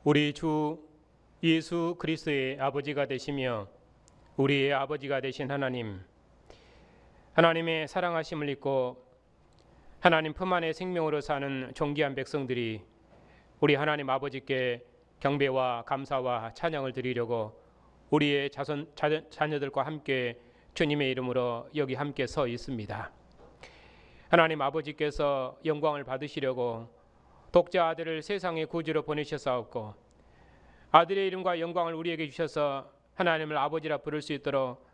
우리 주 예수 그리스도의 아버지가 되시며 우리의 아버지가 되신 하나님, 하나님의 사랑하심을 잊고 하나님 품 안에 생명으로 사는 존귀한 백성들이 우리 하나님 아버지께 경배와 감사와 찬양을 드리려고 우리의 자녀들과 함께 주님의 이름으로 여기 함께 서 있습니다. 하나님 아버지께서 영광을 받으시려고 독자 아들을 세상의 구주로 보내셨사옵고 아들의 이름과 영광을 우리에게 주셔서 하나님을 아버지라 부를 수 있도록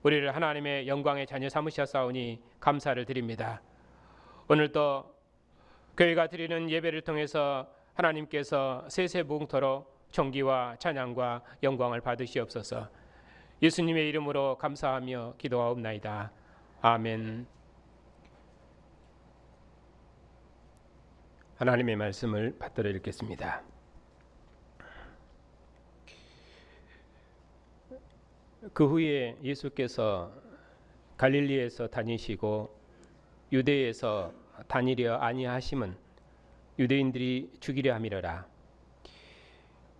우리를 하나님의 영광의 자녀 삼으셨사오니 감사를 드립니다. 오늘도 교회가 드리는 예배를 통해서 하나님께서 세세무궁토록 존귀와 찬양과 영광을 받으시옵소서. 예수님의 이름으로 감사하며 기도하옵나이다. 아멘. 하나님의 말씀을 받들어 읽겠습니다. 그 후에 예수께서 갈릴리에서 다니시고 유대에서 다니려 아니하심은 유대인들이 죽이려 함이러라.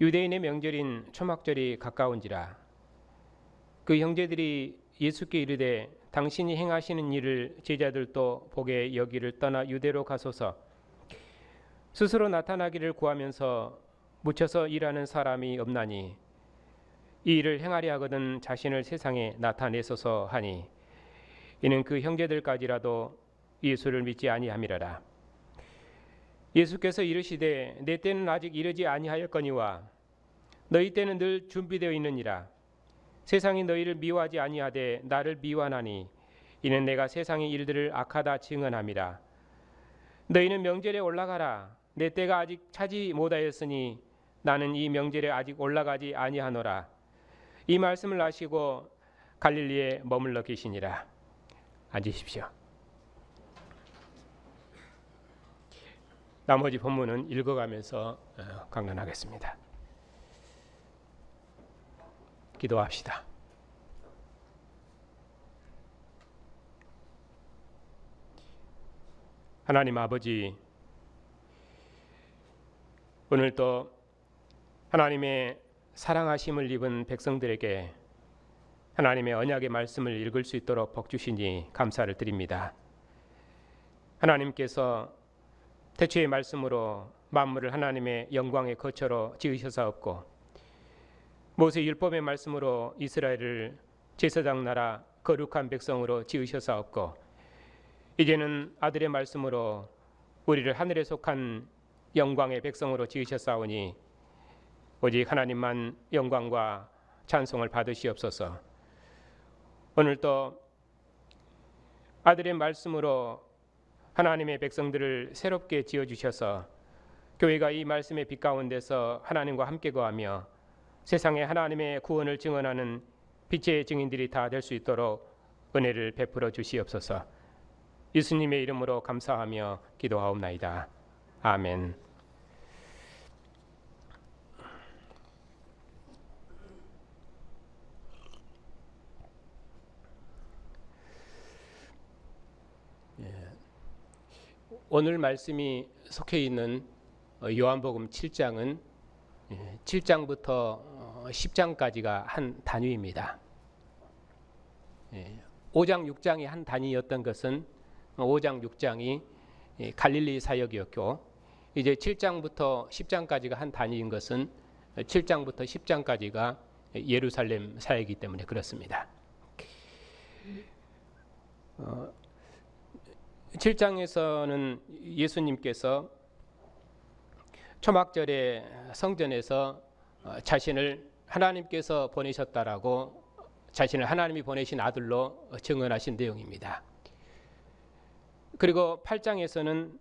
유대인의 명절인 초막절이 가까운지라. 그 형제들이 예수께 이르되 당신이 행하시는 일을 제자들도 보게 여기를 떠나 유대로 가소서. 스스로 나타나기를 구하면서 묻혀서 일하는 사람이 없나니 이 일을 행하려 하거든 자신을 세상에 나타내소서 하니 이는 그 형제들까지라도 예수를 믿지 아니함이라라. 예수께서 이르시되 내 때는 아직 이르지 아니하였거니와 너희 때는 늘 준비되어 있느니라. 세상이 너희를 미워하지 아니하되 나를 미워하나니 이는 내가 세상의 일들을 악하다 증언함이라. 너희는 명절에 올라가라. 내 때가 아직 차지 못하였으니 나는 이 명절에 아직 올라가지 아니하노라. 이 말씀을 하시고 갈릴리에 머물러 계시니라. 앉으십시오. 나머지 본문은 읽어가면서 강론하겠습니다. 기도합시다. 하나님 아버지, 오늘도 하나님의 사랑하심을 입은 백성들에게 하나님의 언약의 말씀을 읽을 수 있도록 복 주시니 감사를 드립니다. 하나님께서 태초의 말씀으로 만물을 하나님의 영광의 거처로 지으셔사옵고 모세 율법의 말씀으로 이스라엘을 제사장 나라 거룩한 백성으로 지으셔사옵고 이제는 아들의 말씀으로 우리를 하늘에 속한 영광의 백성으로 지으셨사오니 오직 하나님만 영광과 찬송을 받으시옵소서. 오늘도 아들의 말씀으로 하나님의 백성들을 새롭게 지어주셔서 교회가 이 말씀의 빛 가운데서 하나님과 함께 거하며 세상에 하나님의 구원을 증언하는 빛의 증인들이 다 될 수 있도록 은혜를 베풀어 주시옵소서. 예수님의 이름으로 감사하며 기도하옵나이다. 아멘. 오늘 말씀이 속해 있는 요한복음 7장은 7장부터 10장까지가 한 단위입니다. 5장 6장이 한 단위였던 것은 5장 6장이 갈릴리 사역이었고 이제 7장부터 10장까지가 한 단위인 것은 7장부터 10장까지가 예루살렘 사역이기 때문에 그렇습니다. 7장에서는 예수님께서 초막절에 성전에서 자신을 하나님께서 보내셨다라고 자신을 하나님이 보내신 아들로 증언하신 내용입니다. 그리고 8장에서는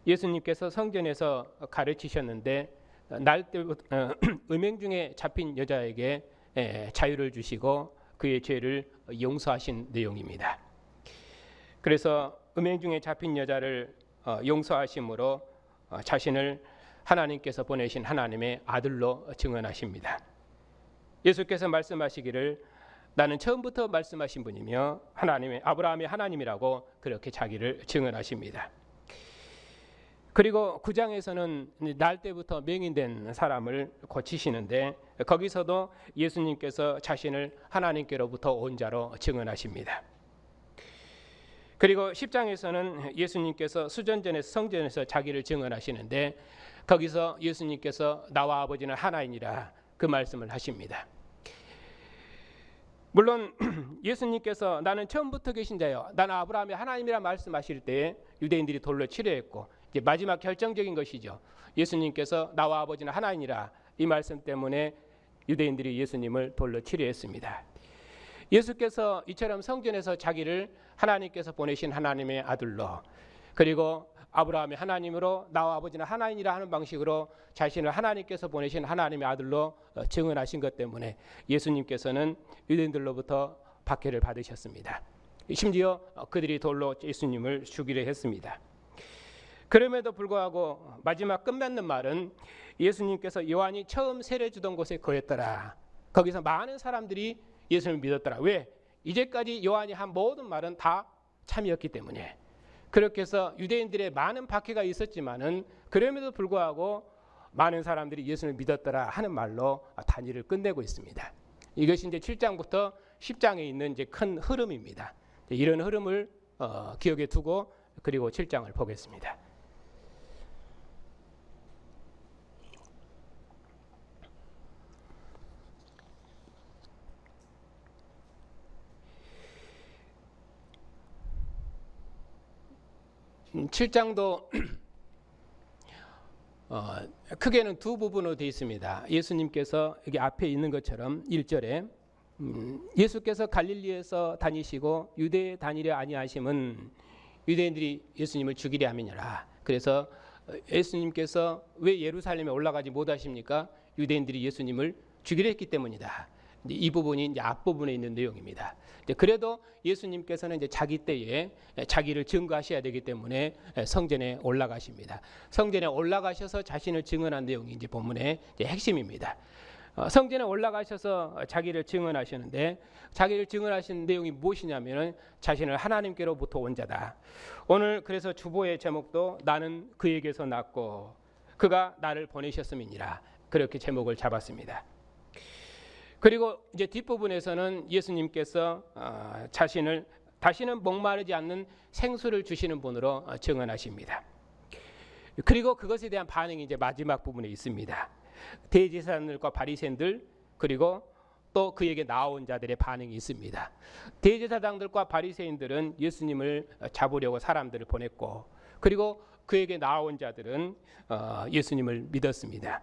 예수님께서 성전에서 가르치셨는데 날 때부터 음행 중에 잡힌 여자에게 자유를 주시고 그의 죄를 용서하신 내용입니다. 그래서 음행 중에 잡힌 여자를 용서하심으로 자신을 하나님께서 보내신 하나님의 아들로 증언하십니다. 예수께서 말씀하시기를 나는 처음부터 말씀하신 분이며 하나님의 아브라함의 하나님이라고 그렇게 자기를 증언하십니다. 그리고 9장에서는 날 때부터 맹인된 사람을 고치시는데 거기서도 예수님께서 자신을 하나님께로부터 온 자로 증언하십니다. 그리고 10장에서는 예수님께서 수전전에서 성전에서 자기를 증언하시는데 거기서 예수님께서 나와 아버지는 하나이니라 그 말씀을 하십니다. 물론 예수님께서 나는 처음부터 계신 자요, 나는 아브라함의 하나님이라 말씀하실 때에 유대인들이 돌로 치려했고 이제 마지막 결정적인 것이죠. 예수님께서 나와 아버지는 하나이니라 이 말씀 때문에 유대인들이 예수님을 돌로 치려했습니다. 예수께서 이처럼 성전에서 자기를 하나님께서 보내신 하나님의 아들로, 그리고 아브라함의 하나님으로 나와 아버지는 하나이니라 하는 방식으로 자신을 하나님께서 보내신 하나님의 아들로 증언하신 것 때문에 예수님께서는 유대인들로부터 박해를 받으셨습니다. 심지어 그들이 돌로 예수님을 죽이려 했습니다. 그럼에도 불구하고 마지막 끝맺는 말은 예수님께서 요한이 처음 세례 주던 곳에 거했더라. 거기서 많은 사람들이 예수님을 믿었더라. 왜? 이제까지 요한이 한 모든 말은 다 참이었기 때문에. 그렇게 해서 유대인들의 많은 박해가 있었지만은 그럼에도 불구하고 많은 사람들이 예수님을 믿었더라 하는 말로 단위를 끝내고 있습니다. 이것이 이제 7장부터 10장에 있는 이제 큰 흐름입니다. 이런 흐름을 기억에 두고 그리고 7장을 보겠습니다. (7장도) 크게는 두 부분으로 되어 있습니다. 예수님께서 여기 앞에 있는 것처럼 1절에 예수께서 갈릴리에서 다니시고 유대에 다니려 아니하심은 유대인들이 예수님을 죽이려 함이니라. 그래서 예수님께서 왜 예루살렘에 올라가지 못하십니까? 유대인들이 예수님을 죽이려 했기 때문이다. 이 부분이 이제 앞부분에 있는 내용입니다. 그래도 예수님께서는 이제 자기 때에 자기를 증거하셔야 되기 때문에 성전에 올라가십니다. 성전에 올라가셔서 자신을 증언한 내용이 이제 본문의 이제 핵심입니다. 성전에 올라가셔서 자기를 증언하시는데 자기를 증언하신 내용이 무엇이냐면은 자신을 하나님께로부터 온 자다. 오늘 그래서 주보의 제목도 나는 그에게서 났고 그가 나를 보내셨음이니라. 그렇게 제목을 잡았습니다. 그리고 이제 뒷부분에서는 예수님께서 자신을 다시는 목마르지 않는 생수를 주시는 분으로 증언하십니다. 그리고 그것에 대한 반응이 이제 마지막 부분에 있습니다. 대제사장들과 바리새인들 그리고 또 그에게 나온 자들의 반응이 있습니다. 대제사장들과 바리새인들은 예수님을 잡으려고 사람들을 보냈고 그리고 그에게 나온 자들은 예수님을 믿었습니다.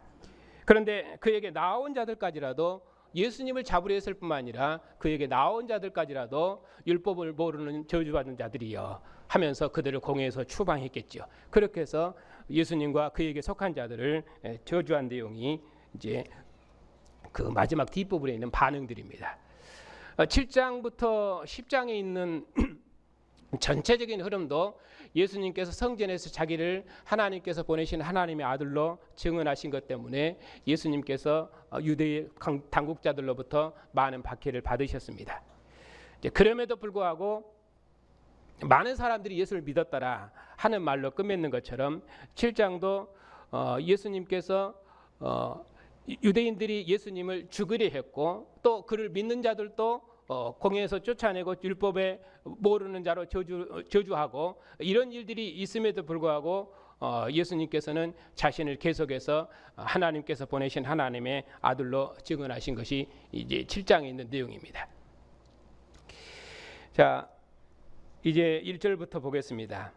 그런데 그에게 나온 자들까지라도 예수님을 잡으려 했을 뿐만 아니라 그에게 나온 자들까지라도 율법을 모르는 저주받은 자들이여 하면서 그들을 공회에서 추방했겠죠. 그렇게 해서 예수님과 그에게 속한 자들을 저주한 내용이 이제 그 마지막 뒷부분에 있는 반응들입니다. 7장부터 10장에 있는 전체적인 흐름도 예수님께서 성전에서 자기를 하나님께서 보내신 하나님의 아들로 증언하신 것 때문에 예수님께서 유대의 당국자들로부터 많은 박해를 받으셨습니다. 그럼에도 불구하고 많은 사람들이 예수를 믿었더라 하는 말로 끝맺는 것처럼 7장도 예수님께서 유대인들이 예수님을 죽이려 했고 또 그를 믿는 자들도 공회에서 쫓아내고 율법에 모르는 자로 저주하고 이런 일들이 있음에도 불구하고 예수님께서는 자신을 계속해서 하나님께서 보내신 하나님의 아들로 증언하신 것이 이제 7장에 있는 내용입니다. 자, 이제 1절부터 보겠습니다.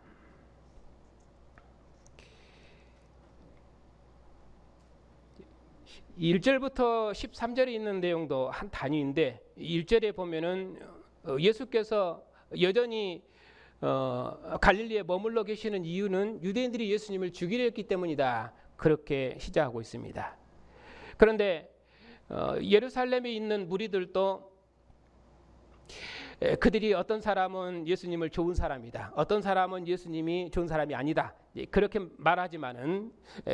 1절부터 13절에 있는 내용도 한 단위인데 1절에 보면은 예수께서 여전히 갈릴리에 머물러 계시는 이유는 유대인들이 예수님을 죽이려 했기 때문이다. 그렇게 시작하고 있습니다. 그런데 예루살렘에 있는 무리들도 그들이 어떤 사람은 예수님을 좋은 사람이다. 어떤 사람은 예수님이 좋은 사람이 아니다. 그렇게 말하지만은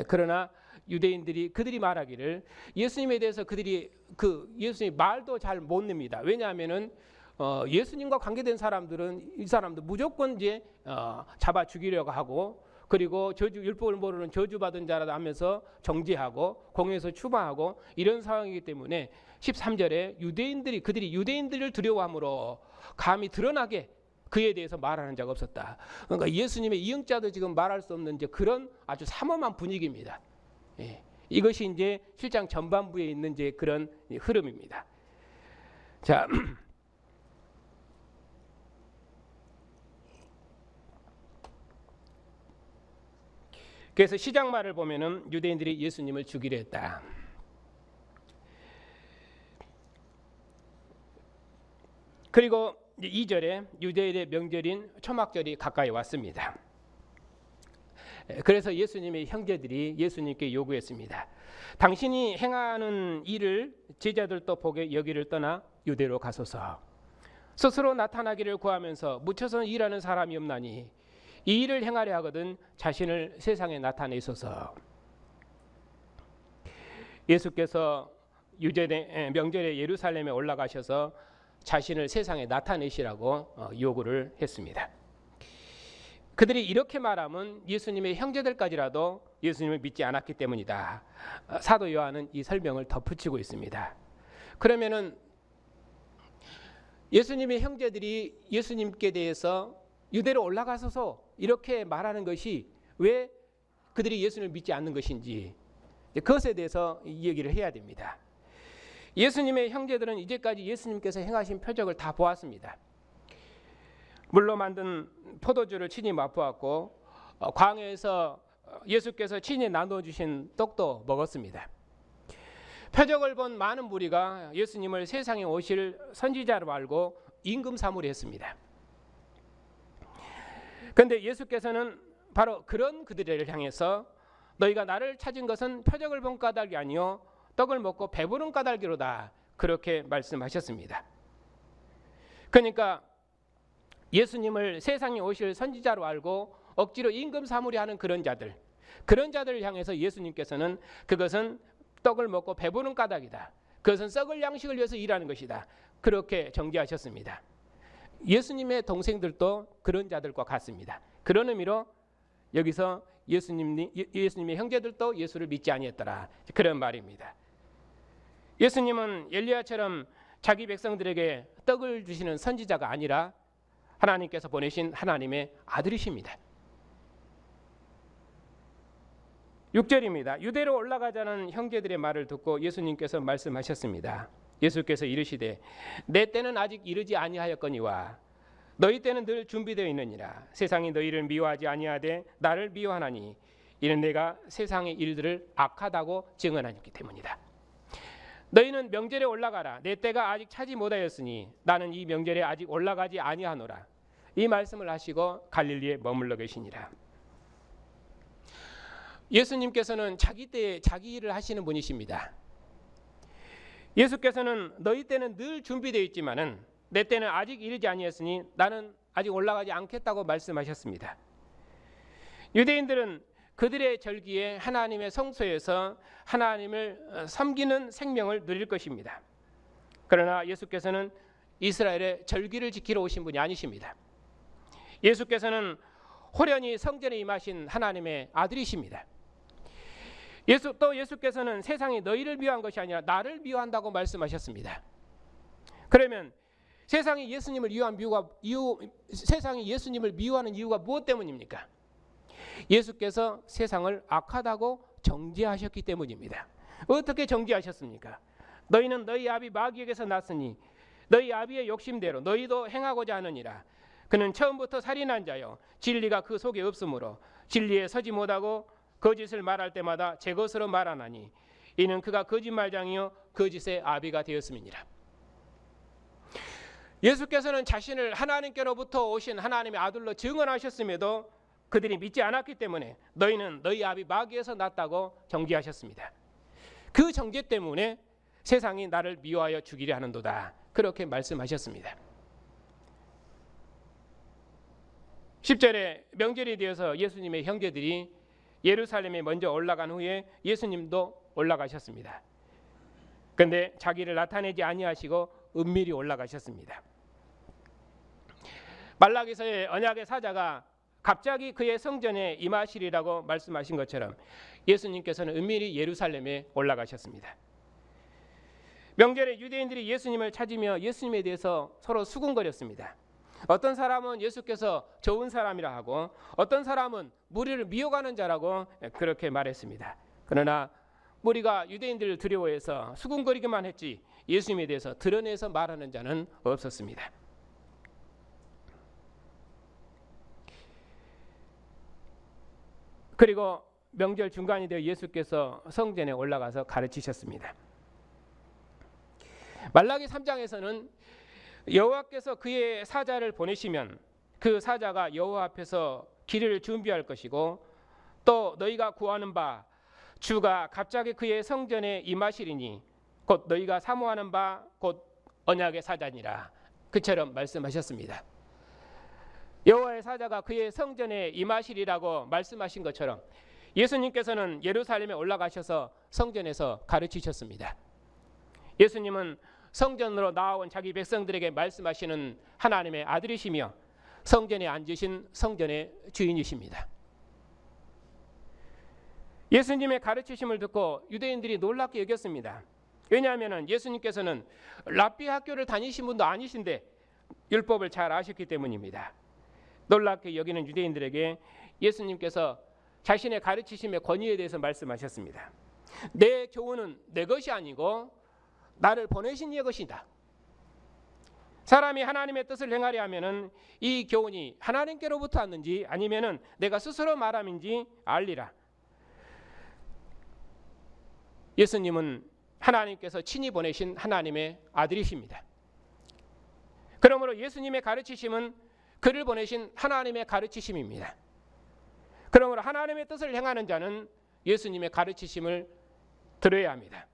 그러나 유대인들이 그들이 말하기를 예수님에 대해서 그들이 예수님 말도 잘 못 냅니다. 왜냐하면은 예수님과 관계된 사람들은 이 사람들 무조건 이제 잡아 죽이려고 하고 그리고 율법을 모르는 저주받은 자라도 하면서 정죄하고 공회에서 추방하고 이런 상황이기 때문에 13절에 그들이 유대인들을 두려워함으로 감히 드러나게 그에 대해서 말하는 자가 없었다. 그러니까 예수님의 이응자도 지금 말할 수 없는 이제 그런 아주 삼엄한 분위기입니다. 예. 이것이 이제 7장 전반부에 있는 이제 그런 흐름입니다. 자, 그래서 시작 말을 보면은 유대인들이 예수님을 죽이려 했다. 그리고 2절에 유대인의 명절인 초막절이 가까이 왔습니다. 그래서 예수님의 형제들이 예수님께 요구했습니다. 당신이 행하는 일을 제자들도 보게 여기를 떠나 유대로 가소서. 스스로 나타나기를 구하면서 묻혀서 일하는 사람이 없나니 이 일을 행하려 하거든 자신을 세상에 나타내소서. 예수께서 명절에 예루살렘에 올라가셔서 자신을 세상에 나타내시라고 요구를 했습니다. 그들이 이렇게 말하면 예수님의 형제들까지라도 예수님을 믿지 않았기 때문이다. 사도 요한은 이 설명을 덧붙이고 있습니다. 그러면은 예수님의 형제들이 예수님께 대해서 유대로 올라가서서 이렇게 말하는 것이 왜 그들이 예수님을 믿지 않는 것인지 그것에 대해서 이 얘기를 해야 됩니다. 예수님의 형제들은 이제까지 예수님께서 행하신 표적을 다 보았습니다. 물로 만든 포도주를 친히 맛보았고 광야에서 예수께서 친히 나눠주신 떡도 먹었습니다. 표적을 본 많은 무리가 예수님을 세상에 오실 선지자로 알고 임금사무리 했습니다. 그런데 예수께서는 바로 그런 그들을 향해서 너희가 나를 찾은 것은 표적을 본 까닭이 아니요 떡을 먹고 배부른 까닭이로다, 그렇게 말씀하셨습니다. 그러니까 예수님을 세상에 오실 선지자로 알고 억지로 임금사무리하는 그런 자들을 향해서 예수님께서는 그것은 떡을 먹고 배부른 까닭이다, 그것은 썩을 양식을 위해서 일하는 것이다, 그렇게 정죄하셨습니다. 예수님의 동생들도 그런 자들과 같습니다. 그런 의미로 여기서 예수님의 형제들도 예수를 믿지 아니했더라, 그런 말입니다. 예수님은 엘리야처럼 자기 백성들에게 떡을 주시는 선지자가 아니라 하나님께서 보내신 하나님의 아들이십니다. 6절입니다. 유대로 올라가자는 형제들의 말을 듣고 예수님께서 말씀하셨습니다. 예수께서 이르시되 내 때는 아직 이르지 아니하였거니와 너희 때는 늘 준비되어 있느니라. 세상이 너희를 미워하지 아니하되 나를 미워하나니 이는 내가 세상의 일들을 악하다고 증언하였기 때문이다. 너희는 명절에 올라가라. 내 때가 아직 차지 못하였으니 나는 이 명절에 아직 올라가지 아니하노라. 이 말씀을 하시고 갈릴리에 머물러 계시니라. 예수님께서는 자기 때에 자기 일을 하시는 분이십니다. 예수께서는 너희 때는 늘 준비되어 있지만은 내 때는 아직 이르지 아니했으니 나는 아직 올라가지 않겠다고 말씀하셨습니다. 유대인들은 그들의 절기에 하나님의 성소에서 하나님을 섬기는 생명을 누릴 것입니다. 그러나 예수께서는 이스라엘의 절기를 지키러 오신 분이 아니십니다. 예수께서는 호련히 성전에 임하신 하나님의 아들이십니다. 예수께서는 세상이 너희를 미워한 것이 아니라 나를 미워한다고 말씀하셨습니다. 그러면 세상이 예수님을 미워하는 이유가 무엇 때문입니까? 예수께서 세상을 악하다고 정죄하셨기 때문입니다. 어떻게 정죄하셨습니까? 너희는 너희 아비 마귀에게서 났으니 너희 아비의 욕심대로 너희도 행하고자 하느니라. 그는 처음부터 살인한 자요 진리가 그 속에 없으므로 진리에 서지 못하고 거짓을 말할 때마다 제 것으로 말하나니 이는 그가 거짓말장이요 거짓의 아비가 되었음이니라. 예수께서는 자신을 하나님께로부터 오신 하나님의 아들로 증언하셨음에도 그들이 믿지 않았기 때문에 너희는 너희 아비 마귀에서 났다고 정죄하셨습니다. 그 정죄 때문에 세상이 나를 미워하여 죽이려 하는도다, 그렇게 말씀하셨습니다. 10절에 명절이 되어서 예수님의 형제들이 예루살렘에 먼저 올라간 후에 예수님도 올라가셨습니다. 그런데 자기를 나타내지 아니하시고 은밀히 올라가셨습니다. 말라기서의 언약의 사자가 갑자기 그의 성전에 임하시리라고 말씀하신 것처럼 예수님께서는 은밀히 예루살렘에 올라가셨습니다. 명절에 유대인들이 예수님을 찾으며 예수님에 대해서 서로 수군거렸습니다. 어떤 사람은 예수께서 좋은 사람이라 하고 어떤 사람은 무리를 미혹하는 자라고 그렇게 말했습니다. 그러나 무리가 유대인들을 두려워해서 수군거리기만 했지 예수님에 대해서 드러내서 말하는 자는 없었습니다. 그리고 명절 중간이 되어 예수께서 성전에 올라가서 가르치셨습니다. 말라기 3장에서는 여호와께서 그의 사자를 보내시면 그 사자가 여호와 앞에서 길을 준비할 것이고 또 너희가 구하는 바 주가 갑자기 그의 성전에 임하시리니 곧 너희가 사모하는 바 곧 언약의 사자니라. 그처럼 말씀하셨습니다. 여호와의 사자가 그의 성전에 임하시리라고 말씀하신 것처럼 예수님께서는 예루살렘에 올라가셔서 성전에서 가르치셨습니다. 예수님은 성전으로 나아온 자기 백성들에게 말씀하시는 하나님의 아들이시며 성전에 앉으신 성전의 주인이십니다. 예수님의 가르치심을 듣고 유대인들이 놀랍게 여겼습니다. 왜냐하면 예수님께서는 랍비 학교를 다니신 분도 아니신데 율법을 잘 아셨기 때문입니다. 놀랍게 여기는 유대인들에게 예수님께서 자신의 가르치심의 권위에 대해서 말씀하셨습니다. 내 교훈은 내 것이 아니고 나를 보내신 이의 것이다. 사람이 하나님의 뜻을 행하려 하면은 이 교훈이 하나님께로부터 왔는지 아니면은 내가 스스로 말함인지 알리라. 예수님은 하나님께서 친히 보내신 하나님의 아들이십니다. 그러므로 예수님의 가르치심은 그를 보내신 하나님의 가르치심입니다. 그러므로 하나님의 뜻을 행하는 자는 예수님의 가르치심을 들어야 합니다.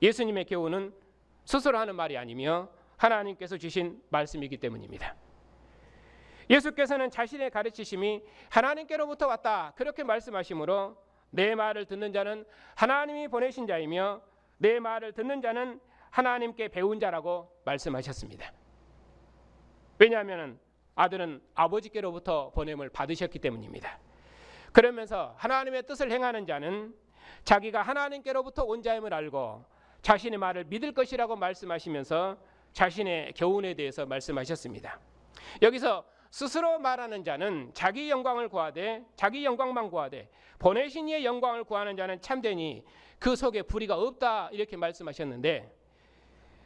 예수님의 교훈은 스스로 하는 말이 아니며 하나님께서 주신 말씀이기 때문입니다. 예수께서는 자신의 가르치심이 하나님께로부터 왔다 그렇게 말씀하시므로 내 말을 듣는 자는 하나님이 보내신 자이며 내 말을 듣는 자는 하나님께 배운 자라고 말씀하셨습니다. 왜냐하면 아들은 아버지께로부터 보냄을 받으셨기 때문입니다. 그러면서 하나님의 뜻을 행하는 자는 자기가 하나님께로부터 온 자임을 알고 자신의 말을 믿을 것이라고 말씀하시면서 자신의 교훈에 대해서 말씀하셨습니다. 여기서 스스로 말하는 자는 자기 영광을 구하되 자기 영광만 구하되 보내신 이의 영광을 구하는 자는 참되니 그 속에 불의가 없다 이렇게 말씀하셨는데,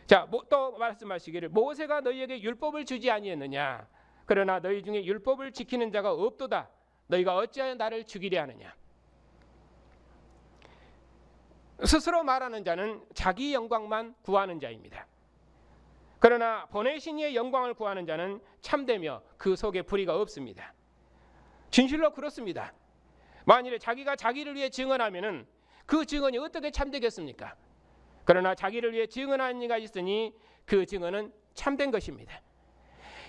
자, 또 말씀하시기를 모세가 너희에게 율법을 주지 아니했느냐 그러나 너희 중에 율법을 지키는 자가 없도다 너희가 어찌하여 나를 죽이려 하느냐. 스스로 말하는 자는 자기 영광만 구하는 자입니다. 그러나 보내신 이의 영광을 구하는 자는 참되며 그 속에 불의가 없습니다. 진실로 그렇습니다. 만일에 자기가 자기를 위해 증언하면은 그 증언이 어떻게 참되겠습니까? 그러나 자기를 위해 증언하는 이가 있으니 그 증언은 참된 것입니다.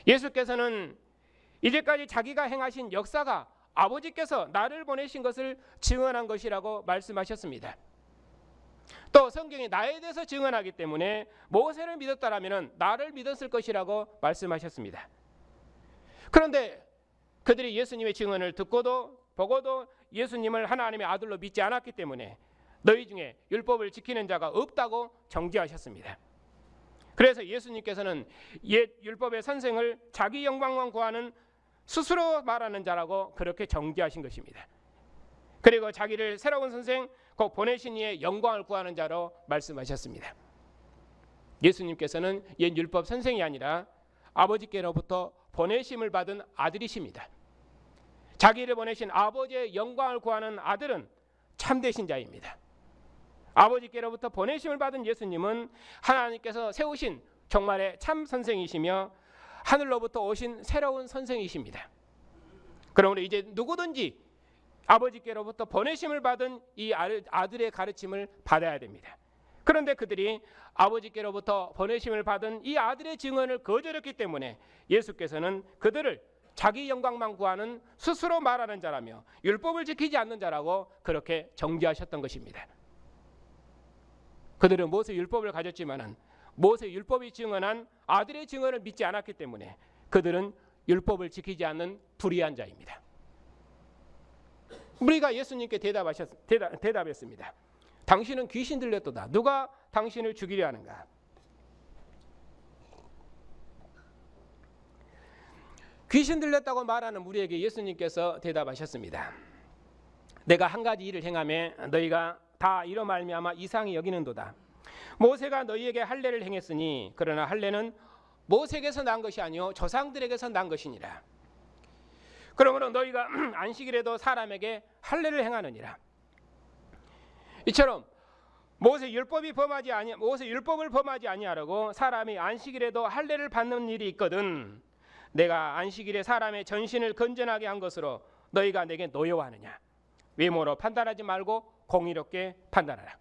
예수께서는 이제까지 자기가 행하신 역사가 아버지께서 나를 보내신 것을 증언한 것이라고 말씀하셨습니다. 또 성경이 나에 대해서 증언하기 때문에 모세를 믿었다라면 나를 믿었을 것이라고 말씀하셨습니다. 그런데 그들이 예수님의 증언을 듣고도 보고도 예수님을 하나님의 아들로 믿지 않았기 때문에 너희 중에 율법을 지키는 자가 없다고 정죄하셨습니다. 그래서 예수님께서는 옛 율법의 선생을 자기 영광만 구하는 스스로 말하는 자라고 그렇게 정죄하신 것입니다. 그리고 자기를 새로운 선생 곧 보내신 이의 영광을 구하는 자로 말씀하셨습니다. 예수님께서는 옛 율법 선생이 아니라 아버지께로부터 보내심을 받은 아들이십니다. 자기를 보내신 아버지의 영광을 구하는 아들은 참되신 자입니다. 아버지께로부터 보내심을 받은 예수님은 하나님께서 세우신 정말의 참 선생이시며 하늘로부터 오신 새로운 선생이십니다. 그러므로 이제 누구든지 아버지께로부터 보내심을 받은 이 아들의 가르침을 받아야 됩니다. 그런데 그들이 아버지께로부터 보내심을 받은 이 아들의 증언을 거절했기 때문에 예수께서는 그들을 자기 영광만 구하는 스스로 말하는 자라며 율법을 지키지 않는 자라고 그렇게 정죄하셨던 것입니다. 그들은 모세 율법을 가졌지만은 모세 율법이 증언한 아들의 증언을 믿지 않았기 때문에 그들은 율법을 지키지 않는 불의한 자입니다. 우리가 예수님께 대답했습니다. 당신은 귀신 들렸도다. 누가 당신을 죽이려 하는가? 귀신 들렸다고 말하는 우리에게 예수님께서 대답하셨습니다. 내가 한 가지 일을 행하매 너희가 다 이로 말미암아 이상히 여기는도다. 모세가 너희에게 할례를 행했으니 그러나 할례는 모세에게서 난 것이 아니요 조상들에게서 난 것이니라. 그러므로 너희가 안식일에도 사람에게 할례를 행하느니라. 이처럼 모세 율법을 범하지 아니하라고 사람이 안식일에도 할례를 받는 일이 있거든 내가 안식일에 사람의 전신을 건전하게 한 것으로 너희가 내게 노여워하느냐. 외모로 판단하지 말고 공의롭게 판단하라.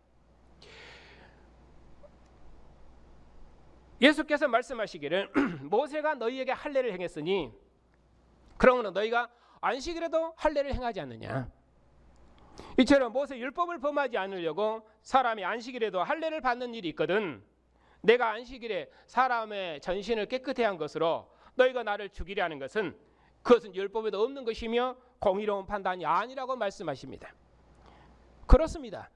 예수께서 말씀하시기를 모세가 너희에게 할례를 행했으니 그러므로 너희가 안식일에도 할례를 행하지 않느냐. 이처럼 모세 율법을 범하지 않으려고 사람이 안식일에도 할례를 받는 일이 있거든 내가 안식일에 사람의 전신을 깨끗게 한 것으로 너희가 나를 죽이려 하는 것은 그것은 율법에도 없는 것이며 공의로운 판단이 아니라고 말씀하십니다. 그렇습니다.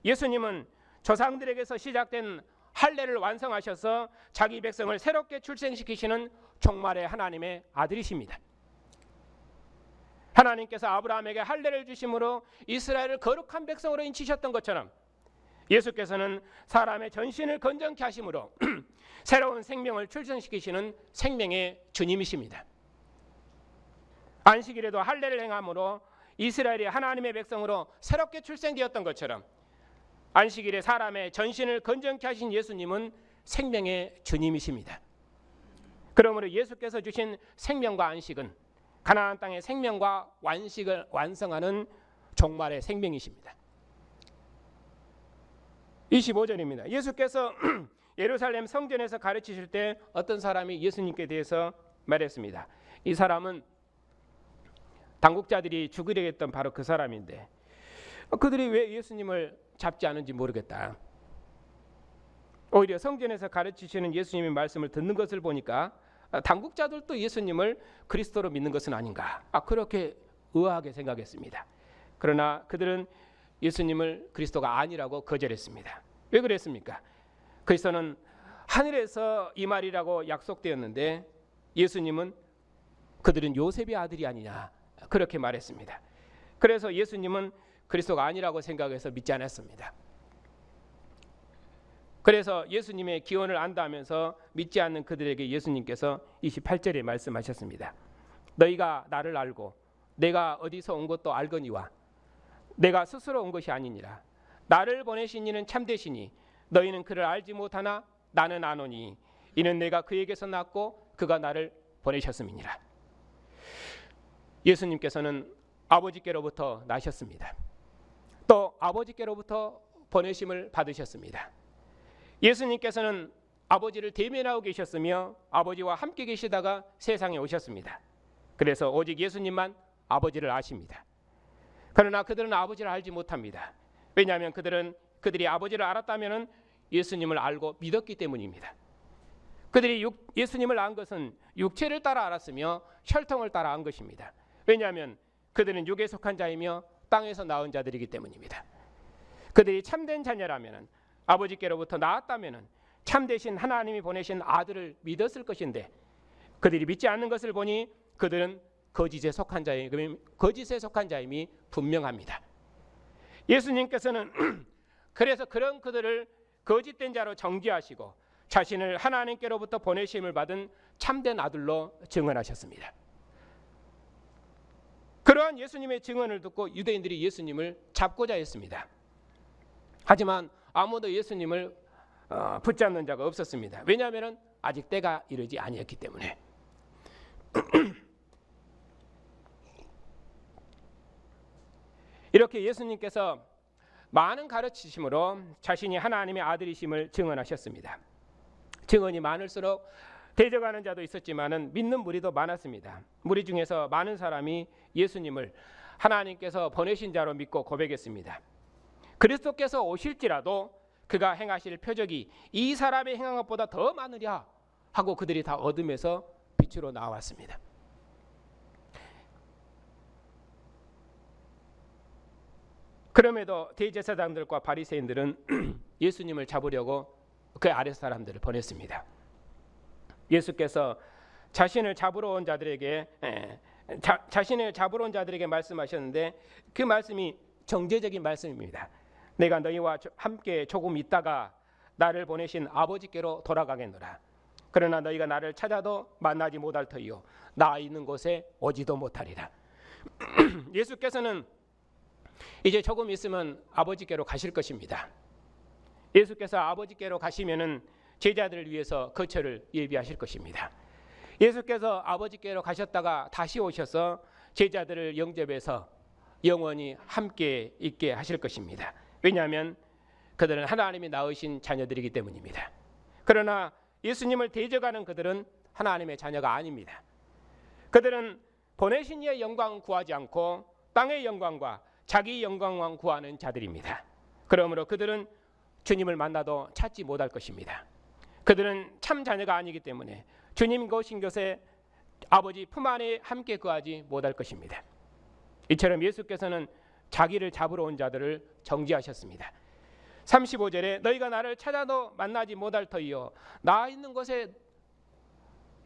예수님은 조상들에게서 시작된 할례를 완성하셔서 자기 백성을 새롭게 출생시키시는 종말의 하나님의 아들이십니다. 하나님께서 아브라함에게 할례를 주심으로 이스라엘을 거룩한 백성으로 인치셨던 것처럼 예수께서는 사람의 전신을 건전케 하심으로 새로운 생명을 출생시키시는 생명의 주님이십니다. 안식일에도 할례를 행함으로 이스라엘이 하나님의 백성으로 새롭게 출생되었던 것처럼 안식일에 사람의 전신을 건전케 하신 예수님은 생명의 주님이십니다. 그러므로 예수께서 주신 생명과 안식은 가나안 땅의 생명과 완식을 완성하는 종말의 생명이십니다. 25절입니다. 예수께서 예루살렘 성전에서 가르치실 때 어떤 사람이 예수님께 대해서 말했습니다. 이 사람은 당국자들이 죽이려 했던 바로 그 사람인데 그들이 왜 예수님을 잡지 않은지 모르겠다. 오히려 성전에서 가르치시는 예수님의 말씀을 듣는 것을 보니까 당국자들도 예수님을 그리스도로 믿는 것은 아닌가 그렇게 의아하게 생각했습니다. 그러나 그들은 예수님을 그리스도가 아니라고 거절했습니다. 왜 그랬습니까? 그리스도는 하늘에서 이 말이라고 약속되었는데 예수님은 그들은 요셉의 아들이 아니냐 그렇게 말했습니다. 그래서 예수님은 그리스도가 아니라고 생각해서 믿지 않았습니다. 그래서 예수님의 기원을 안다 하면서 믿지 않는 그들에게 예수님께서 28절에 말씀하셨습니다. 너희가 나를 알고 내가 어디서 온 것도 알거니와 내가 스스로 온 것이 아니니라. 나를 보내신 이는 참되시니 너희는 그를 알지 못하나 나는 아노니 이는 내가 그에게서 났고 그가 나를 보내셨음이니라. 예수님께서는 아버지께로부터 나셨습니다. 또 아버지께로부터 보내심을 받으셨습니다. 예수님께서는 아버지를 대면하고 계셨으며 아버지와 함께 계시다가 세상에 오셨습니다. 그래서 오직 예수님만 아버지를 아십니다. 그러나 그들은 아버지를 알지 못합니다. 왜냐하면 그들이 아버지를 알았다면 예수님을 알고 믿었기 때문입니다. 그들이 예수님을 안 것은 육체를 따라 알았으며 혈통을 따라 안 것입니다. 왜냐하면 그들은 육에 속한 자이며 땅에서 나온 자들이기 때문입니다. 그들이 참된 자녀라면 아버지께로부터 나왔다면 참되신 하나님이 보내신 아들을 믿었을 것인데 그들이 믿지 않는 것을 보니 그들은 거짓에 속한 자임이 분명합니다. 예수님께서는 그래서 그런 그들을 거짓된 자로 정죄하시고 자신을 하나님께로부터 보내심을 받은 참된 아들로 증언하셨습니다. 그러한 예수님의 증언을 듣고 유대인들이 예수님을 잡고자 했습니다. 하지만 아무도 예수님을 붙잡는 자가 없었습니다. 왜냐하면 아직 때가 이르지 아니었기 때문에. 이렇게 예수님께서 많은 가르치심으로 자신이 하나님의 아들이심을 증언하셨습니다. 증언이 많을수록 대적하는 자도 있었지만은 믿는 무리도 많았습니다. 무리 중에서 많은 사람이 예수님을 하나님께서 보내신 자로 믿고 고백했습니다. 그리스도께서 오실지라도 그가 행하실 표적이 이 사람의 행한 것보다 더 많으랴 하고 그들이 다 어둠에서 빛으로 나왔습니다. 그럼에도 대제사장들과 바리새인들은 예수님을 잡으려고 그 아랫 사람들을 보냈습니다. 예수께서 자신을 잡으러 온 자들에게 말씀하셨는데 그 말씀이 정죄적인 말씀입니다. 내가 너희와 함께 조금 있다가 나를 보내신 아버지께로 돌아가겠노라. 그러나 너희가 나를 찾아도 만나지 못할 터이요 나 있는 곳에 오지도 못하리라. 예수께서는 이제 조금 있으면 아버지께로 가실 것입니다. 예수께서 아버지께로 가시면은 제자들을 위해서 거처를 예비하실 것입니다. 예수께서 아버지께로 가셨다가 다시 오셔서 제자들을 영접해서 영원히 함께 있게 하실 것입니다. 왜냐하면 그들은 하나님이 낳으신 자녀들이기 때문입니다. 그러나 예수님을 대적하는 그들은 하나님의 자녀가 아닙니다. 그들은 보내신 이의 영광을 구하지 않고 땅의 영광과 자기 영광만 구하는 자들입니다. 그러므로 그들은 주님을 만나도 찾지 못할 것입니다. 그들은 참 자녀가 아니기 때문에 주님 오신 곳에 아버지 품 안에 함께 거하지 못할 것입니다. 이처럼 예수께서는 자기를 잡으러 온 자들을 정죄하셨습니다. 35절에 너희가 나를 찾아도 만나지 못할 터이요 나 있는 곳에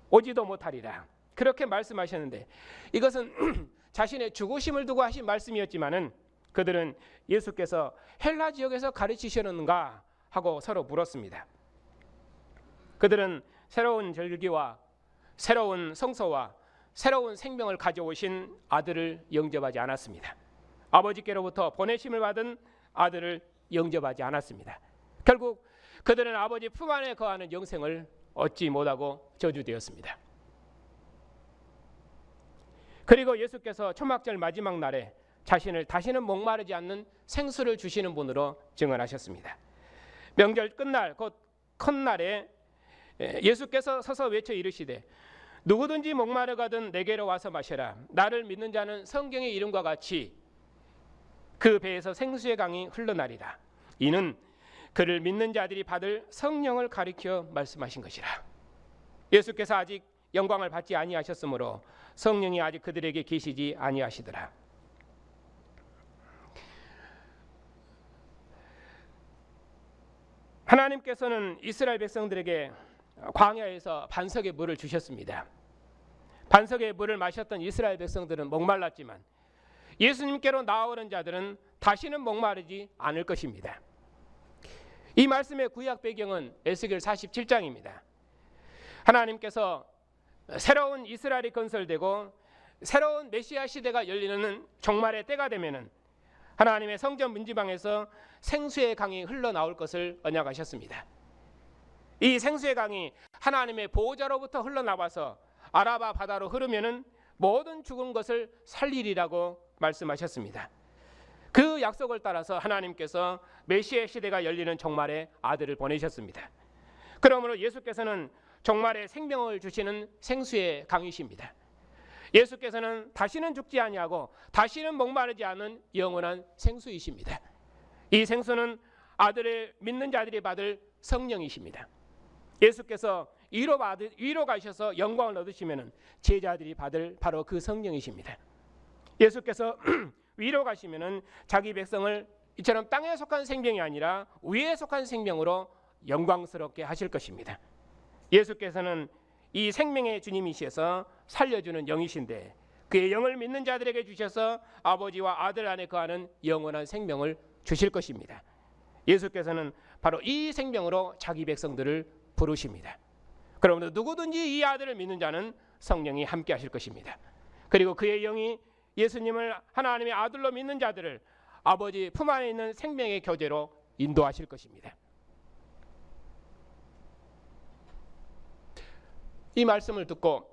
오지도 못하리라. 그렇게 말씀하셨는데 이것은 자신의 죽으심을 두고 하신 말씀이었지만은 그들은 예수께서 헬라 지역에서 가르치셨는가 하고 서로 물었습니다. 그들은 새로운 절기와 새로운 성소와 새로운 생명을 가져오신 아들을 영접하지 않았습니다. 아버지께로부터 보내심을 받은 아들을 영접하지 않았습니다. 결국 그들은 아버지 품 안에 거하는 영생을 얻지 못하고 저주되었습니다. 그리고 예수께서 초막절 마지막 날에 자신을 다시는 목마르지 않는 생수를 주시는 분으로 증언하셨습니다. 명절 끝날 곧 큰날에 예수께서 서서 외쳐 이르시되 누구든지 목마르거든 내게로 와서 마셔라. 나를 믿는 자는 성경의 이름과 같이 그 배에서 생수의 강이 흘러나리라. 이는 그를 믿는 자들이 받을 성령을 가리켜 말씀하신 것이라. 예수께서 아직 영광을 받지 아니하셨으므로 성령이 아직 그들에게 계시지 아니하시더라. 하나님께서는 이스라엘 백성들에게 광야에서 반석의 물을 주셨습니다. 반석의 물을 마셨던 이스라엘 백성들은 목말랐지만 예수님께로 나아오는 자들은 다시는 목마르지 않을 것입니다. 이 말씀의 구약 배경은 에스겔 47장입니다. 하나님께서 새로운 이스라엘이 건설되고 새로운 메시아 시대가 열리는 종말의 때가 되면은 하나님의 성전 문지방에서 생수의 강이 흘러나올 것을 언약하셨습니다. 이 생수의 강이 하나님의 보호자로부터 흘러나와서 아라바 바다로 흐르면은 모든 죽은 것을 살리리라고 말씀하셨습니다. 그 약속을 따라서 하나님께서 메시아 시대가 열리는 종말의 아들을 보내셨습니다. 그러므로 예수께서는 종말의 생명을 주시는 생수의 강이십니다. 예수께서는 다시는 죽지 아니하고 다시는 목마르지 않은 영원한 생수이십니다. 이 생수는 아들을 믿는 자들이 받을 성령이십니다. 예수께서 위로 가셔서 영광을 얻으시면 제자들이 받을 바로 그 성령이십니다. 예수께서 위로 가시면 자기 백성을 이처럼 땅에 속한 생명이 아니라 위에 속한 생명으로 영광스럽게 하실 것입니다. 예수께서는 이 생명의 주님이셔서 살려주는 영이신데 그의 영을 믿는 자들에게 주셔서 아버지와 아들 안에 거하는 영원한 생명을 주실 것입니다. 예수께서는 바로 이 생명으로 자기 백성들을 부르십니다. 그러므로 누구든지 이 아들을 믿는 자는 성령이 함께 하실 것입니다. 그리고 그의 영이 예수님을 하나님의 아들로 믿는 자들을 아버지 품 안에 있는 생명의 교제로 인도하실 것입니다. 이 말씀을 듣고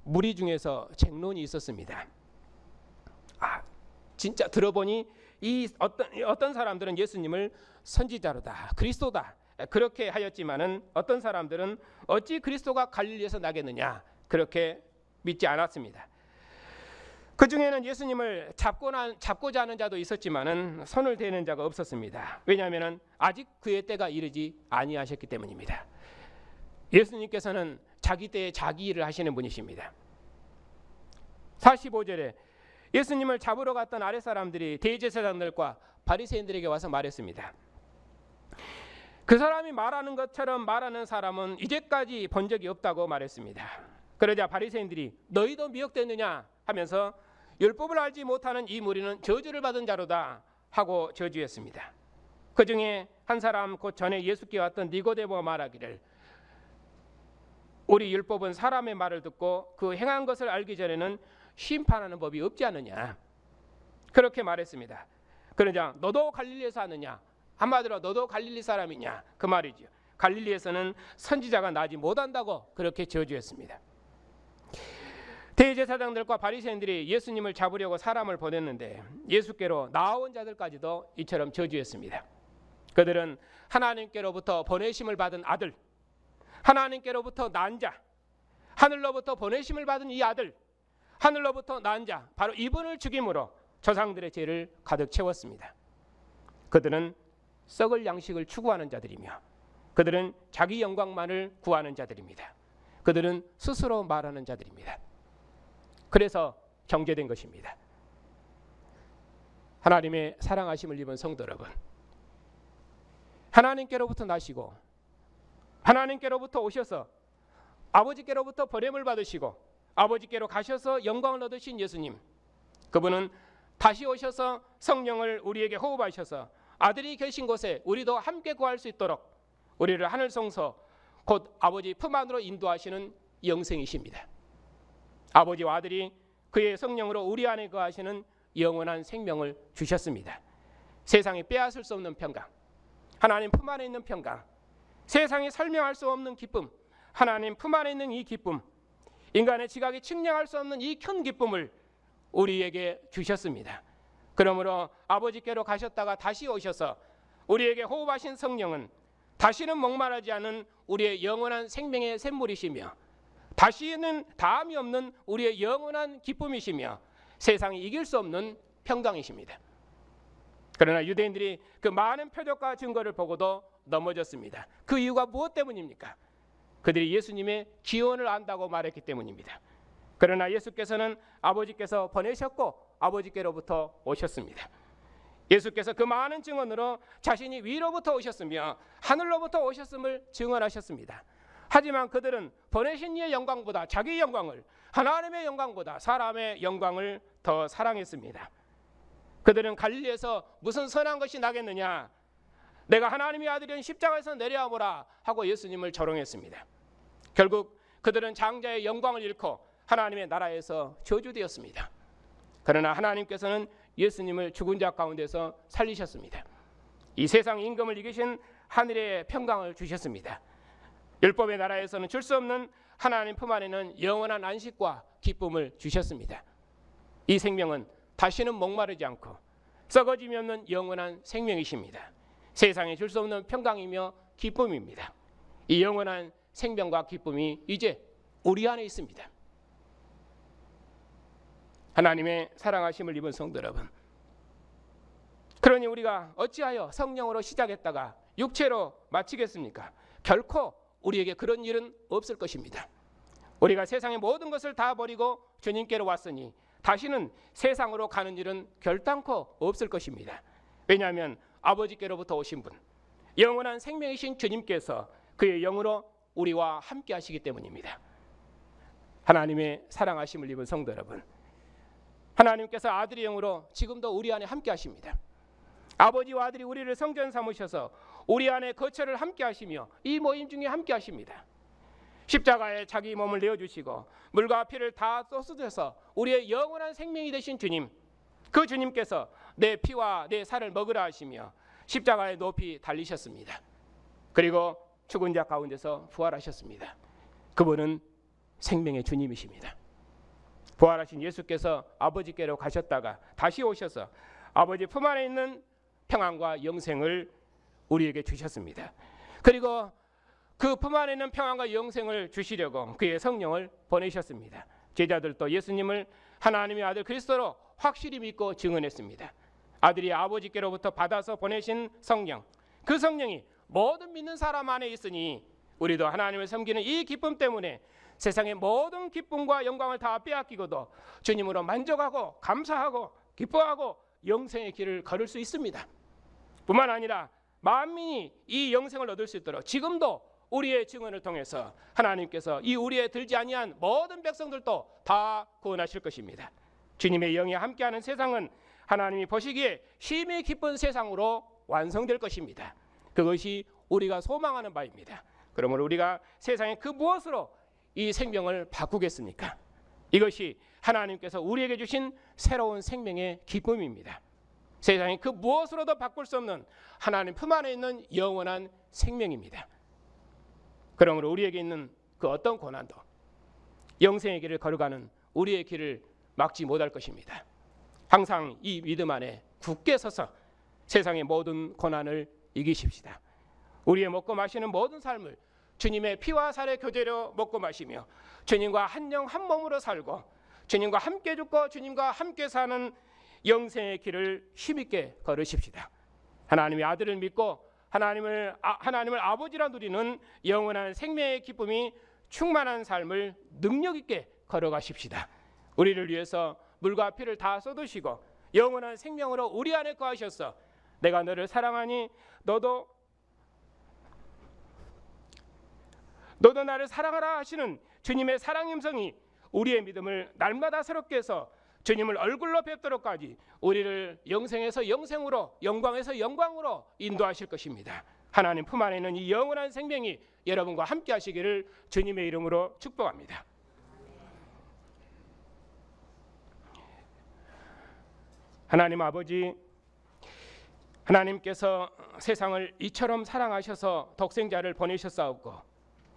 무리 중에서 쟁론이 있었습니다. 진짜 들어보니 이 어떤 사람들은 예수님을 선지자로다, 그리스도다 그렇게 하였지만은 어떤 사람들은 어찌 그리스도가 갈릴리에서 나겠느냐 그렇게 믿지 않았습니다. 그 중에는 예수님을 잡고자 하는 자도 있었지만은 손을 대는 자가 없었습니다. 왜냐하면은 아직 그의 때가 이르지 아니하셨기 때문입니다. 예수님께서는 자기 때에 자기 일을 하시는 분이십니다. 45절에 예수님을 잡으러 갔던 아랫사람들이 대제사장들과 바리새인들에게 와서 말했습니다. 그 사람이 말하는 것처럼 말하는 사람은 이제까지 본 적이 없다고 말했습니다. 그러자 바리새인들이 너희도 미혹됐느냐 하면서 율법을 알지 못하는 이 무리는 저주를 받은 자로다 하고 저주했습니다. 그 중에 한 사람 곧 전에 예수께 왔던 니고데모가 말하기를 우리 율법은 사람의 말을 듣고 그 행한 것을 알기 전에는 심판하는 법이 없지 않느냐 그렇게 말했습니다. 그러자 너도 갈릴리에서 왔느냐, 한마디로 너도 갈릴리 사람이냐 그 말이죠. 갈릴리에서는 선지자가 나지 못한다고 그렇게 저주했습니다. 대제사장들과 바리새인들이 예수님을 잡으려고 사람을 보냈는데 예수께로 나아온 자들까지도 이처럼 저주했습니다. 그들은 하나님께로부터 보내심을 받은 아들, 하나님께로부터 난 자, 하늘로부터 보내심을 받은 이 아들, 하늘로부터 난 자, 바로 이분을 죽임으로 조상들의 죄를 가득 채웠습니다. 그들은 썩을 양식을 추구하는 자들이며 그들은 자기 영광만을 구하는 자들입니다. 그들은 스스로 말하는 자들입니다. 그래서 정죄된 것입니다. 하나님의 사랑하심을 입은 성도 여러분, 하나님께로부터 나시고 하나님께로부터 오셔서 아버지께로부터 보냄을 받으시고 아버지께로 가셔서 영광을 얻으신 예수님, 그분은 다시 오셔서 성령을 우리에게 호흡하셔서 아들이 계신 곳에 우리도 함께 구할 수 있도록 우리를 하늘 성소 곧 아버지 품 안으로 인도하시는 영생이십니다. 아버지와 아들이 그의 성령으로 우리 안에 거하시는 영원한 생명을 주셨습니다. 세상이 빼앗을 수 없는 평강, 하나님 품 안에 있는 평강, 세상이 설명할 수 없는 기쁨, 하나님 품 안에 있는 이 기쁨, 인간의 지각이 측량할 수 없는 이 큰 기쁨을 우리에게 주셨습니다. 그러므로 아버지께로 가셨다가 다시 오셔서 우리에게 호흡하신 성령은 다시는 목마르지 않은 우리의 영원한 생명의 샘물이시며 다시는 다함이 없는 우리의 영원한 기쁨이시며 세상이 이길 수 없는 평강이십니다. 그러나 유대인들이 그 많은 표적과 증거를 보고도 넘어졌습니다. 그 이유가 무엇 때문입니까? 그들이 예수님의 기원을 안다고 말했기 때문입니다. 그러나 예수께서는 아버지께서 보내셨고 아버지께로부터 오셨습니다. 예수께서 그 많은 증언으로 자신이 위로부터 오셨으며 하늘로부터 오셨음을 증언하셨습니다. 하지만 그들은 보내신 이의 영광보다 자기 영광을, 하나님의 영광보다 사람의 영광을 더 사랑했습니다. 그들은 갈릴리에서 무슨 선한 것이 나겠느냐, 내가 하나님의 아들인 십자가에서 내려와보라 하고 예수님을 조롱했습니다. 결국 그들은 장자의 영광을 잃고 하나님의 나라에서 저주되었습니다. 그러나 하나님께서는 예수님을 죽은 자 가운데서 살리셨습니다. 이 세상 임금을 이기신 하늘의 평강을 주셨습니다. 율법의 나라에서는 줄 수 없는 하나님 품 안에는 영원한 안식과 기쁨을 주셨습니다. 이 생명은 다시는 목마르지 않고 썩어짐이 없는 영원한 생명이십니다. 세상에 줄 수 없는 평강이며 기쁨입니다. 이 영원한 생명과 기쁨이 이제 우리 안에 있습니다. 하나님의 사랑하심을 입은 성도 여러분, 그러니 우리가 어찌하여 성령으로 시작했다가 육체로 마치겠습니까? 결코 우리에게 그런 일은 없을 것입니다. 우리가 세상의 모든 것을 다 버리고 주님께로 왔으니 다시는 세상으로 가는 일은 결단코 없을 것입니다. 왜냐하면 아버지께로부터 오신 분, 영원한 생명이신 주님께서 그의 영으로 우리와 함께 하시기 때문입니다. 하나님의 사랑하심을 입은 성도 여러분, 하나님께서 아들의 영으로 지금도 우리 안에 함께 하십니다. 아버지와 아들이 우리를 성전 삼으셔서 우리 안에 거처를 함께 하시며 이 모임 중에 함께 하십니다. 십자가에 자기 몸을 내어주시고 물과 피를 다 쏟으셔서 우리의 영원한 생명이 되신 주님, 그 주님께서 내 피와 내 살을 먹으라 하시며 십자가에 높이 달리셨습니다. 그리고 죽은 자 가운데서 부활하셨습니다. 그분은 생명의 주님이십니다. 부활하신 예수께서 아버지께로 가셨다가 다시 오셔서 아버지 품 안에 있는 평안과 영생을 우리에게 주셨습니다. 그리고 그 품 안에 있는 평안과 영생을 주시려고 그의 성령을 보내셨습니다. 제자들도 예수님을 하나님의 아들 그리스도로 확실히 믿고 증언했습니다. 아들이 아버지께로부터 받아서 보내신 성령, 그 성령이 모든 믿는 사람 안에 있으니 우리도 하나님을 섬기는 이 기쁨 때문에 세상의 모든 기쁨과 영광을 다 빼앗기고도 주님으로 만족하고 감사하고 기뻐하고 영생의 길을 걸을 수 있습니다. 뿐만 아니라 만민이 이 영생을 얻을 수 있도록 지금도 우리의 증언을 통해서 하나님께서 이 우리의 들지 아니한 모든 백성들도 다 구원하실 것입니다. 주님의 영이 함께하는 세상은 하나님이 보시기에 힘이 기쁜 세상으로 완성될 것입니다. 그것이 우리가 소망하는 바입니다. 그러므로 우리가 세상에 그 무엇으로 이 생명을 바꾸겠습니까? 이것이 하나님께서 우리에게 주신 새로운 생명의 기쁨입니다. 세상에 그 무엇으로도 바꿀 수 없는 하나님 품 안에 있는 영원한 생명입니다. 그러므로 우리에게 있는 그 어떤 고난도 영생의 길을 걸어가는 우리의 길을 막지 못할 것입니다. 항상 이 믿음 안에 굳게 서서 세상의 모든 고난을 이기십시다. 우리의 먹고 마시는 모든 삶을 주님의 피와 살의 교제로 먹고 마시며 주님과 한 영 한 몸으로 살고 주님과 함께 죽고 주님과 함께 사는 영생의 길을 힘있게 걸으십시다. 하나님의 아들을 믿고 하나님을 아버지라 누리는 영원한 생명의 기쁨이 충만한 삶을 능력 있게 걸어가십시다. 우리를 위해서 물과 피를 다 쏟으시고 영원한 생명으로 우리 안에 거하셔서 내가 너를 사랑하니 너도 나를 사랑하라 하시는 주님의 사랑 음성이 우리의 믿음을 날마다 새롭게 해서 주님을 얼굴로 뵙도록까지 우리를 영생에서 영생으로 영광에서 영광으로 인도하실 것입니다. 하나님 품 안에 있는 이 영원한 생명이 여러분과 함께 하시기를 주님의 이름으로 축복합니다. 하나님 아버지, 하나님께서 세상을 이처럼 사랑하셔서 독생자를 보내셨사옵고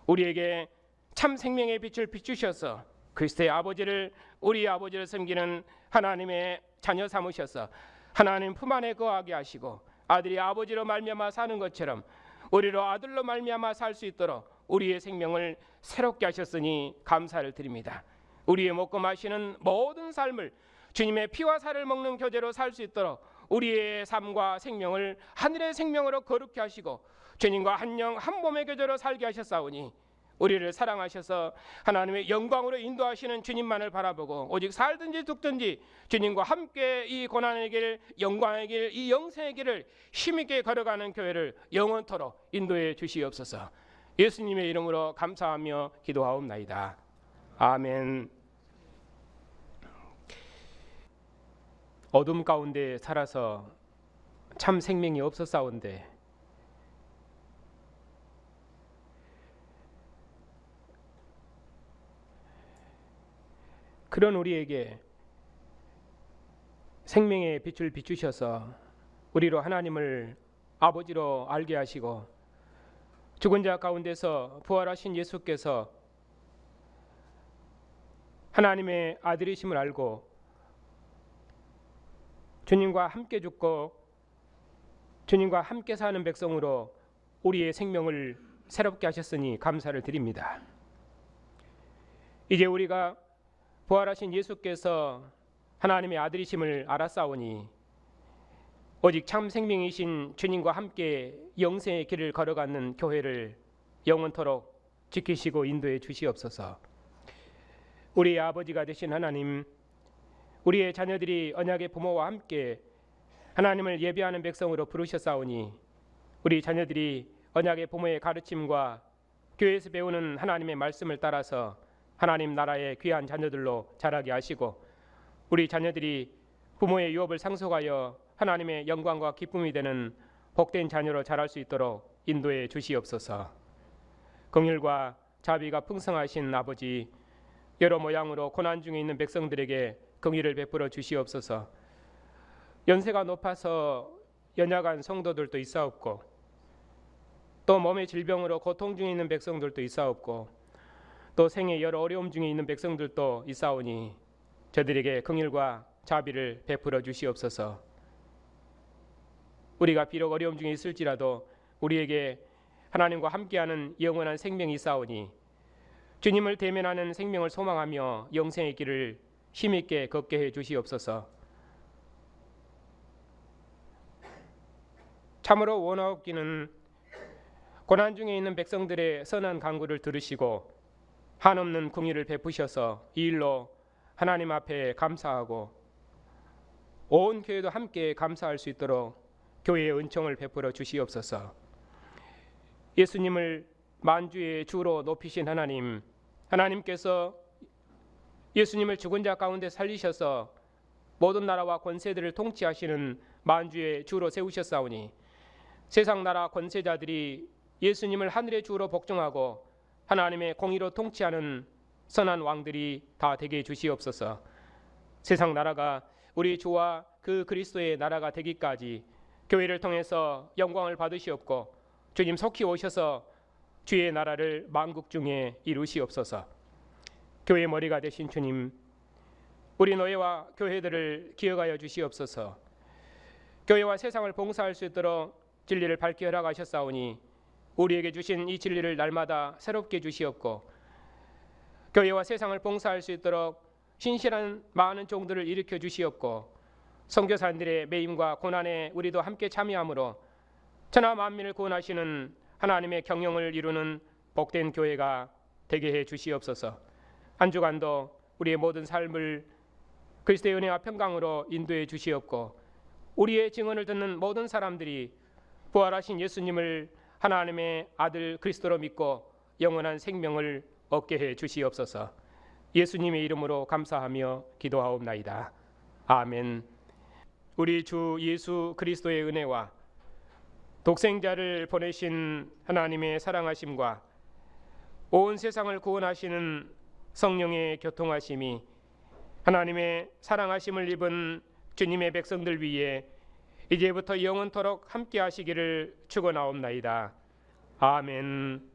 우리에게 참 생명의 빛을 비추셔서 그리스도의 아버지를 우리 아버지를 섬기는 하나님의 자녀 삼으셔서 하나님 품 안에 거하게 하시고 아들이 아버지로 말미암아 사는 것처럼 우리로 아들로 말미암아 살 수 있도록 우리의 생명을 새롭게 하셨으니 감사를 드립니다. 우리의 먹고 마시는 모든 삶을 주님의 피와 살을 먹는 교제로 살 수 있도록 우리의 삶과 생명을 하늘의 생명으로 거룩히 하시고 주님과 한 영 한 몸의 교제로 살게 하셨사오니 우리를 사랑하셔서 하나님의 영광으로 인도하시는 주님만을 바라보고 오직 살든지 죽든지 주님과 함께 이 고난의 길, 영광의 길, 이 영생의 길을 힘있게 걸어가는 교회를 영원토록 인도해 주시옵소서. 예수님의 이름으로 감사하며 기도하옵나이다. 아멘. 어둠 가운데 살아서 참 생명이 없었사온데 그런 우리에게 생명의 빛을 비추셔서 우리로 하나님을 아버지로 알게 하시고 죽은 자 가운데서 부활하신 예수께서 하나님의 아들이심을 알고 주님과 함께 죽고 주님과 함께 사는 백성으로 우리의 생명을 새롭게 하셨으니 감사를 드립니다. 이제 우리가 부활하신 예수께서 하나님의 아들이심을 알았사오니 오직 참 생명이신 주님과 함께 영생의 길을 걸어가는 교회를 영원토록 지키시고 인도해 주시옵소서. 우리의 아버지가 되신 하나님, 우리의 자녀들이 언약의 부모와 함께 하나님을 예배하는 백성으로 부르셨사오니 우리 자녀들이 언약의 부모의 가르침과 교회에서 배우는 하나님의 말씀을 따라서 하나님 나라의 귀한 자녀들로 자라게 하시고 우리 자녀들이 부모의 유업을 상속하여 하나님의 영광과 기쁨이 되는 복된 자녀로 자랄 수 있도록 인도해 주시옵소서. 긍휼과 자비가 풍성하신 아버지, 여러 모양으로 고난 중에 있는 백성들에게 긍휼을 베풀어 주시옵소서. 연세가 높아서 연약한 성도들도 있사옵고 또 몸의 질병으로 고통 중에 있는 백성들도 있사옵고 또 생의 여러 어려움 중에 있는 백성들도 있사오니 저들에게 긍휼과 자비를 베풀어 주시옵소서. 우리가 비록 어려움 중에 있을지라도 우리에게 하나님과 함께하는 영원한 생명이 있사오니 주님을 대면하는 생명을 소망하며 영생의 길을 힘있게 걷게 해 주시옵소서. 참으로 원하옵기는 고난 중에 있는 백성들의 선한 간구를 들으시고 한없는 긍휼을 베푸셔서 이 일로 하나님 앞에 감사하고 온 교회도 함께 감사할 수 있도록 교회의 은총을 베풀어 주시옵소서. 예수님을 만주의 주로 높이신 하나님, 하나님께서 예수님을 죽은 자 가운데 살리셔서 모든 나라와 권세들을 통치하시는 만주의 주로 세우셨사오니 세상 나라 권세자들이 예수님을 하늘의 주로 복종하고 하나님의 공의로 통치하는 선한 왕들이 다 되게 해주시옵소서. 세상 나라가 우리 주와 그 그리스도의 나라가 되기까지 교회를 통해서 영광을 받으시옵고 주님 속히 오셔서 주의 나라를 만국 중에 이루시옵소서. 교회 머리가 되신 주님, 우리 노예와 교회들을 기억하여 주시옵소서. 교회와 세상을 봉사할 수 있도록 진리를 밝게 허락하셨사오니 우리에게 주신 이 진리를 날마다 새롭게 주시옵고 교회와 세상을 봉사할 수 있도록 신실한 많은 종들을 일으켜 주시옵고 선교사님들의 매임과 고난에 우리도 함께 참여함으로 천하 만민을 구원하시는 하나님의 경영을 이루는 복된 교회가 되게 해 주시옵소서. 한 주간도 우리의 모든 삶을 그리스도의 은혜와 평강으로 인도해 주시옵고 우리의 증언을 듣는 모든 사람들이 부활하신 예수님을 하나님의 아들 그리스도로 믿고 영원한 생명을 얻게 해 주시옵소서. 예수님의 이름으로 감사하며 기도하옵나이다. 아멘. 우리 주 예수 그리스도의 은혜와 독생자를 보내신 하나님의 사랑하심과 온 세상을 구원하시는 성령의 교통하심이 하나님의 사랑하심을 입은 주님의 백성들 위에 이제부터 영원토록 함께 하시기를 축원하옵나이다. 아멘.